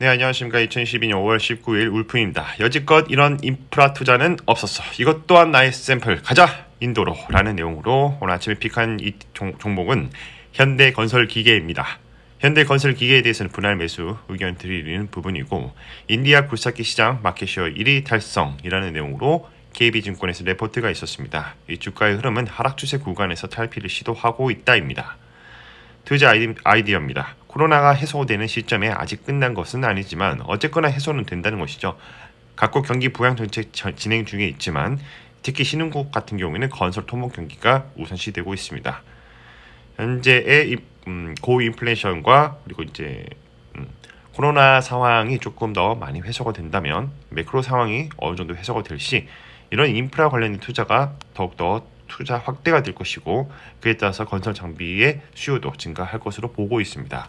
네, 안녕하십니까. 2012년 5월 19일 울프입니다. 여지껏 이런 인프라 투자는 없었어. 이것 또한 나의 샘플. 가자! 인도로 라는 내용으로 오늘 아침에 픽한 이 종목은 현대건설기계입니다. 현대건설기계에 대해서는 분할 매수 의견 드리는 부분이고, 인디아 굴삭기 시장 마켓쉐어 1위 달성이라는 내용으로 KB증권에서 레포트가 있었습니다. 이 주가의 흐름은 하락 추세 구간에서 탈피를 시도하고 있다입니다. 투자 아이디어입니다. 코로나가 해소되는 시점에 아직 끝난 것은 아니지만 어쨌거나 해소는 된다는 것이죠. 각국 경기 부양 정책 진행 중에 있지만 특히 신흥국 같은 경우에는 건설 토목 경기가 우선시되고 있습니다. 현재의 고인플레이션과 그리고 이제 코로나 상황이 조금 더 많이 해소가 된다면 매크로 상황이 어느 정도 해소가 될 시 이런 인프라 관련된 투자가 더욱더 투자 확대가 될 것이고 그에 따라서 건설 장비의 수요도 증가할 것으로 보고 있습니다.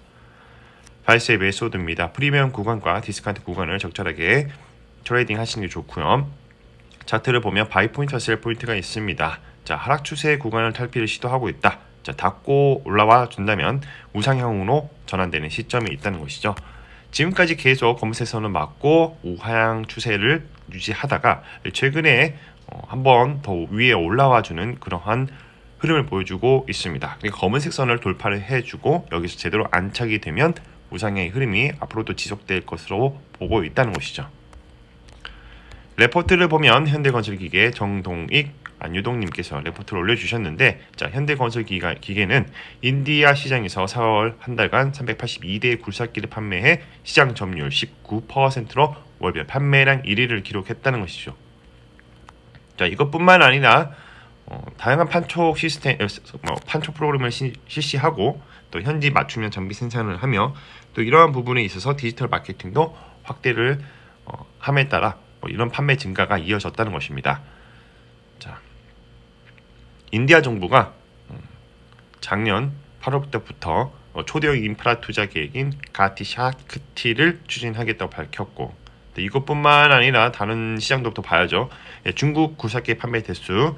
바이스의 매수드입니다. 프리미엄 구간과 디스카운트 구간을 적절하게 트레이딩 하시는 게 좋고요. 차트를 보면 바이 포인트와 셀 포인트가 있습니다. 자, 하락 추세 구간을 탈피를 시도하고 있다. 자, 닫고 올라와 준다면 우상향으로 전환되는 시점이 있다는 것이죠. 지금까지 계속 검은색선을 맞고 우하향 추세를 유지하다가 최근에 한번 더 위에 올라와주는 그러한 흐름을 보여주고 있습니다. 검은색 선을 돌파를 해주고 여기서 제대로 안착이 되면 우상향의 흐름이 앞으로도 지속될 것으로 보고 있다는 것이죠. 레포트를 보면 현대건설기계 정동익 안유동님께서 레포트를 올려주셨는데, 자, 현대건설기계는 인디아 시장에서 4월 한 달간 382대의 굴삭기를 판매해 시장 점유율 19%로 월별 판매량 1위를 기록했다는 것이죠. 자, 이것뿐만 아니라 다양한 판촉 시스템, 판촉 프로그램을 실시하고 또 현지 맞춤형 장비 생산을 하며 또 이러한 부분에 있어서 디지털 마케팅도 확대를 함에 따라 이런 판매 증가가 이어졌다는 것입니다. 자, 인디아 정부가 작년 8월 때부터 초대형 인프라 투자 계획인 가티 샤크티를 추진하겠다고 밝혔고, 이것뿐만 아니라 다른 시장도 봐야죠. 중국 굴삭기 판매 대수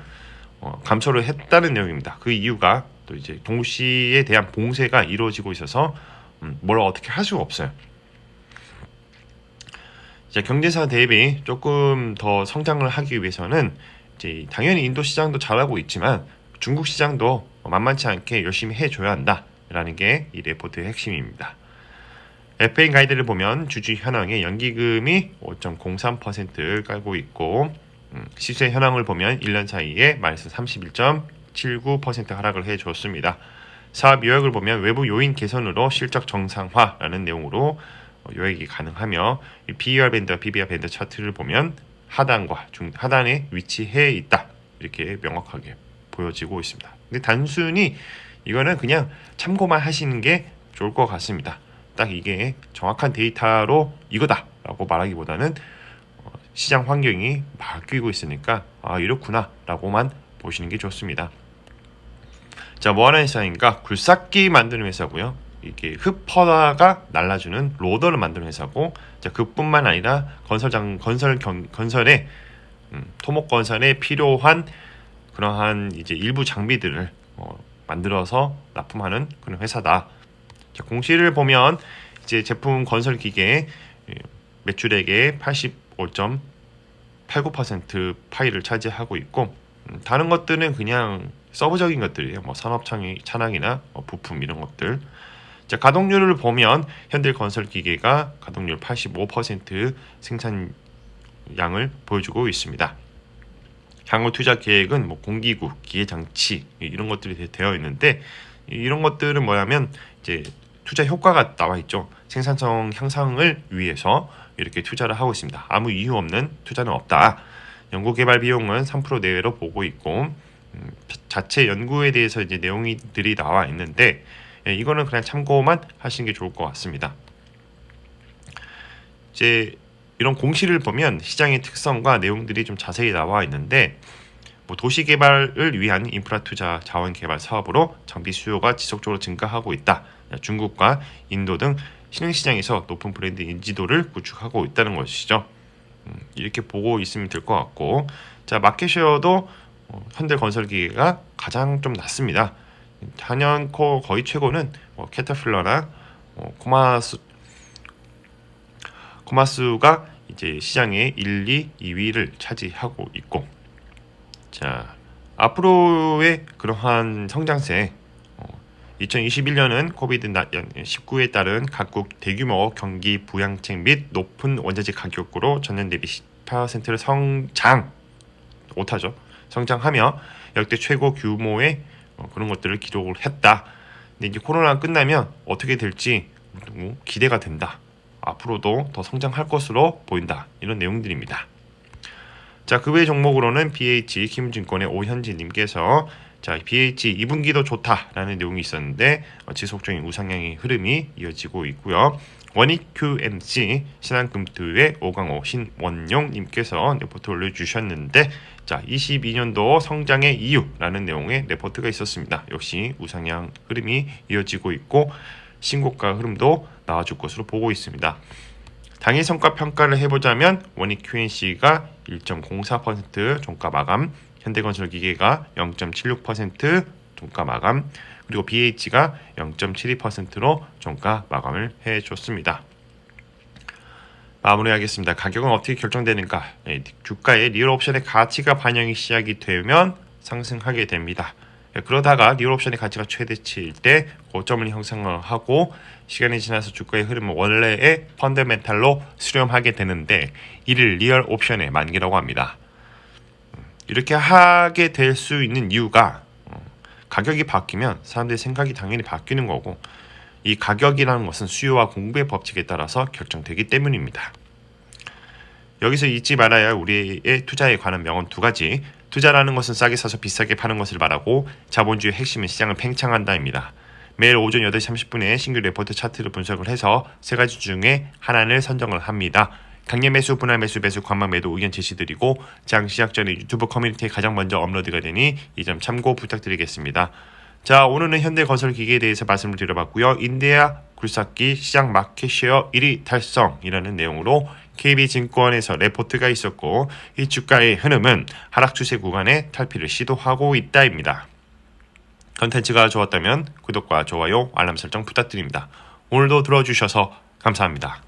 감소를 했다는 내용입니다. 그 이유가 또 이제 동시에 대한 봉쇄가 이루어지고 있어서 뭘 어떻게 할 수가 없어요. 이제 경제사 대비 조금 더 성장을 하기 위해서는 이제 당연히 인도 시장도 잘하고 있지만 중국 시장도 만만치 않게 열심히 해줘야 한다라는 게 이 레포트의 핵심입니다. FA 가이드를 보면 주주 현황의 연기금이 5.03% 깔고 있고 시세 현황을 보면 1년 사이에 마이너스 31.79% 하락을 해줬습니다. 사업 요약을 보면 외부 요인 개선으로 실적 정상화라는 내용으로 요약이 가능하며 PER 밴드와 PBR 밴드 차트를 보면 하단과 하단에 위치해 있다, 이렇게 명확하게 보여지고 있습니다. 근데 단순히 이거는 그냥 참고만 하시는 게 좋을 것 같습니다. 딱 이게 정확한 데이터로 이거다라고 말하기보다는 시장 환경이 바뀌고 있으니까 이렇구나 라고만 보시는 게 좋습니다. 자, 뭐하는 회사인가? 굴삭기 만드는 회사고요. 이게 흙퍼다가 날라주는 로더를 만드는 회사고, 자, 그뿐만 아니라 건설에 토목 건설에 필요한 그러한 이제 일부 장비들을 만들어서 납품하는 그런 회사다. 자, 공시를 보면 이제 제품 건설 기계 매출액의 85.89% 파일을 차지하고 있고, 다른 것들은 그냥 서브적인 것들이에요. 산업 찬양이나 부품 이런 것들. 자, 가동률을 보면 현대건설기계가 가동률 85% 생산량을 보여주고 있습니다. 향후 투자 계획은 공기구, 기계장치 이런 것들이 되어 있는데, 이런 것들은 뭐냐면 이제 투자 효과가 나와 있죠. 생산성 향상을 위해서 이렇게 투자를 하고 있습니다. 아무 이유 없는 투자는 없다. 연구개발 비용은 3% 내외로 보고 있고, 자체 연구에 대해서 이제 내용들이 나와 있는데, 이거는 그냥 참고만 하시는 게 좋을 것 같습니다. 이제 이런 공시를 보면 시장의 특성과 내용들이 좀 자세히 나와 있는데, 도시 개발을 위한 인프라 투자 자원 개발 사업으로 장비 수요가 지속적으로 증가하고 있다. 중국과 인도 등 신흥시장에서 높은 브랜드 인지도를 구축하고 있다는 것이죠. 이렇게 보고 있으면 될 것 같고, 자, 마켓쉐어도 현대건설기계가 가장 좀 낮습니다. 단연 거의 최고는 캐터필러나 코마수가 이제 시장의 1, 2, 2위를 차지하고 있고, 자 앞으로의 그러한 성장세, 2021년은 코비드-19에 따른 각국 대규모 경기 부양책 및 높은 원자재 가격으로 전년 대비 10%를 성장하며 역대 최고 규모의 그런 것들을 기록을 했다. 근데 이제 코로나가 끝나면 어떻게 될지 기대가 된다. 앞으로도 더 성장할 것으로 보인다. 이런 내용들입니다. 자, 그 외 종목으로는 BH 김증권의 오현진님께서 자, BH 2분기도 좋다라는 내용이 있었는데 지속적인 우상향의 흐름이 이어지고 있고요. 원익 QMC 신한금투의 오강호 신원용님께서 레포트 올려주셨는데, 자 22년도 성장의 이유라는 내용의 레포트가 있었습니다. 역시 우상향 흐름이 이어지고 있고 신고가 흐름도 나와줄 것으로 보고 있습니다. 당일 성과 평가를 해보자면 원익 QNC가 1.04% 종가 마감, 현대건설기계가 0.76% 종가 마감, 그리고 BH가 0.72%로 종가 마감을 해줬습니다. 마무리하겠습니다. 가격은 어떻게 결정되는가? 주가의 리얼옵션의 가치가 반영이 시작이 되면 상승하게 됩니다. 그러다가 리얼옵션의 가치가 최대치일 때 고점을 형성하고 시간이 지나서 주가의 흐름은 원래의 펀더멘탈로 수렴하게 되는데 이를 리얼옵션의 만기라고 합니다. 이렇게 하게 될 수 있는 이유가 가격이 바뀌면 사람들의 생각이 당연히 바뀌는 거고, 이 가격이라는 것은 수요와 공급의 법칙에 따라서 결정되기 때문입니다. 여기서 잊지 말아야 할 우리의 투자에 관한 명언 2가지. 투자라는 것은 싸게 사서 비싸게 파는 것을 말하고, 자본주의 핵심은 시장을 팽창한다입니다. 매일 오전 8시 30분에 신규 레포트 차트를 분석을 해서 3가지 중에 하나를 선정을 합니다. 강연 매수, 분할 매수, 매수, 관망 매도 의견 제시드리고 장 시작 전에 유튜브 커뮤니티에 가장 먼저 업로드가 되니 이 점 참고 부탁드리겠습니다. 자, 오늘은 현대건설기계에 대해서 말씀을 드려봤고요. 인디아 굴삭기 시장 마켓쉐어 1위 달성이라는 내용으로 KB증권에서 레포트가 있었고, 이 주가의 흐름은 하락 추세 구간에 탈피를 시도하고 있다입니다. 컨텐츠가 좋았다면 구독과 좋아요, 알람 설정 부탁드립니다. 오늘도 들어주셔서 감사합니다.